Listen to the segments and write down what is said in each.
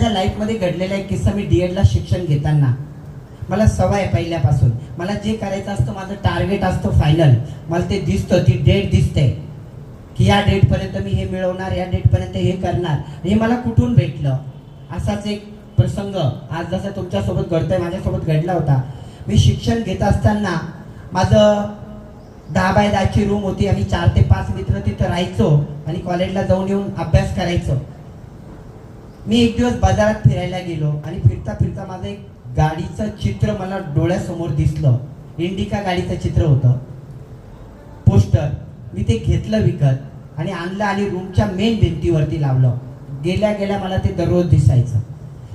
माझ्या लाईफमध्ये घडलेला एक किस्सा. मी डीएडला शिक्षण घेताना मला सवय पहिल्यापासून, मला जे करायचं असतं, माझं टार्गेट असतं फायनल, मला ते दिसतं, ती डेट दिसते की या डेटपर्यंत मी हे मिळवणार, या डेटपर्यंत हे करणार. हे मला कुठून भेटलं? असाच एक प्रसंग आज जसा तुमच्यासोबत घडतोय माझ्यासोबत घडला होता. मी शिक्षण घेत असताना माझं 10 बाय 10ची रूम होती. आम्ही 4 ते 5 मित्र तिथं राहायचो आणि कॉलेजला जाऊन येऊन अभ्यास करायचो. मी एक दिवस बाजारात फिरायला गेलो आणि फिरता फिरता माझं एक गाडीचं चित्र मला डोळ्यासमोर दिसलं. इंडिका गाडीचं चित्र होतं, पोस्टर. मी ते घेतलं विकत आणि आणलं आणि रूमच्या मेन भिंतीवरती लावलं. गेल्या गेल्या मला ते दररोज दिसायचं.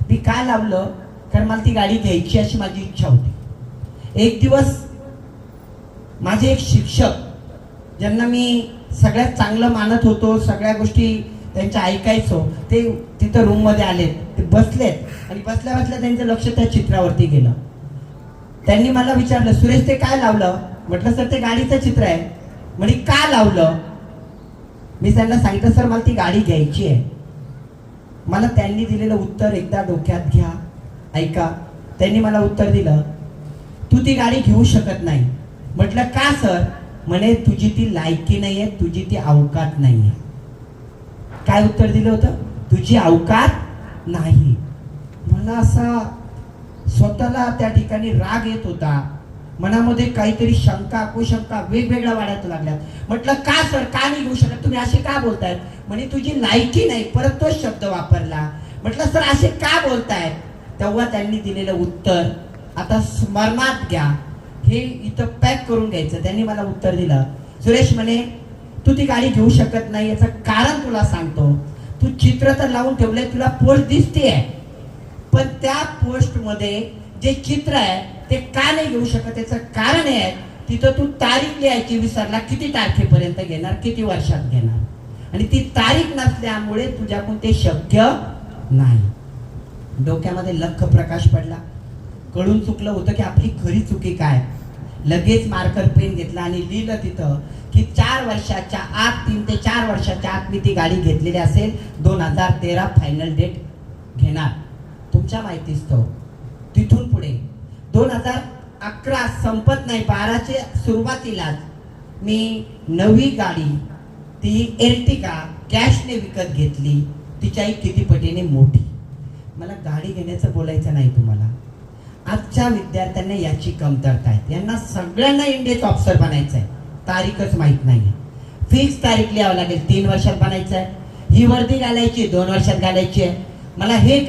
मी काय लावलं? कारण मला ती गाडी घ्यायची अशी माझी इच्छा होती. एक दिवस माझे एक शिक्षक, ज्यांना मी सगळ्यात चांगलं मानत होतो, सगळ्या गोष्टी त्यांच्या ऐकायचो, ते तिथं रूममध्ये आले. ते बसलेत आणि बसल्या बसल्या त्यांचं लक्ष त्या चित्रावरती गेलं. त्यांनी मला विचारलं, सुरेश ते काय लावलं? म्हटलं सर ते गाडीचं चित्र आहे. म्हणे का लावलं? मी त्यांना सांगितलं सर मला ती गाडी घ्यायची आहे. मला त्यांनी दिलेलं उत्तर एकदा डोक्यात घ्या, ऐका. त्यांनी मला उत्तर दिलं, तू ती गाडी घेऊ शकत नाही. म्हटलं का सर? म्हणे तुझी ती लायकी नाहीये, तुझी ती अवकात नाहीये. काय उत्तर दिलं होतं? तुझी अवकात नाही. मला असा स्वतःला त्या ठिकाणी राग येत होता. मनामध्ये काहीतरी शंका कुशंका वेगवेगळ्या वाढत लागल्यात. म्हटलं का सर, का नाही घेऊ शकत? तुम्ही असे का बोलतायत? म्हणे तुझी लायकी नाही. परत तोच शब्द वापरला. म्हटलं सर असे का बोलतायत? तेव्हा त्यांनी दिलेलं उत्तर आता स्मरणात घ्या, हे इथं पॅक करून घ्यायचं. त्यांनी मला उत्तर दिलं, सुरेश म्हणे तू ती गाडी घेऊ शकत नाही, याचं कारण तुला सांगतो. तू चित्र तर लावून ठेवलंय, तुला पोस्ट दिसतेय, पण त्या पोस्ट मध्ये जे चित्र आहे ते का नाही घेऊ शकत? याचं कारण आहे तिथं तू तारीख लिहायची विसरला. किती तारखेपर्यंत घेणार, किती वर्षात घेणार, आणि ती तारीख नसल्यामुळे तुझ्याकडून ते शक्य नाही. डोक्यामध्ये लख प्रकाश पडला. कळून चुकलं होतं की आपली खरी चुकी काय. लगेच मार्कर पेन घेतला आणि लिहिलं तिथं की 4 वर्षाच्या आत, 3 ते 4 वर्षाच्या आत मी ती गाडी घेतलेली असेल, 2013 फायनल डेट घेणार. तुमच्या माहितीच तो. तिथून पुढे 2011 संपत नाही, 12च्या सुरुवातीलाच मी नवी गाडी, ती एर्टिगा कॅशने विकत घेतली. तिच्याही किती पटीने मोठी. मला गाडी घेण्याचं बोलायचं नाही तुम्हाला. आजच्या विद्यार्थ्यांना याची कमतरता आहे. यांना सगळ्यांना इंडियाचं ऑफिसर बनायचं आहे, तारीखच माहित नाही. फिक्स तारीख लिहावं लागेल, 3 वर्षात बनायचं आहे. ही वर्दी घालायची, 2 वर्षात घालायची आहे. मला हे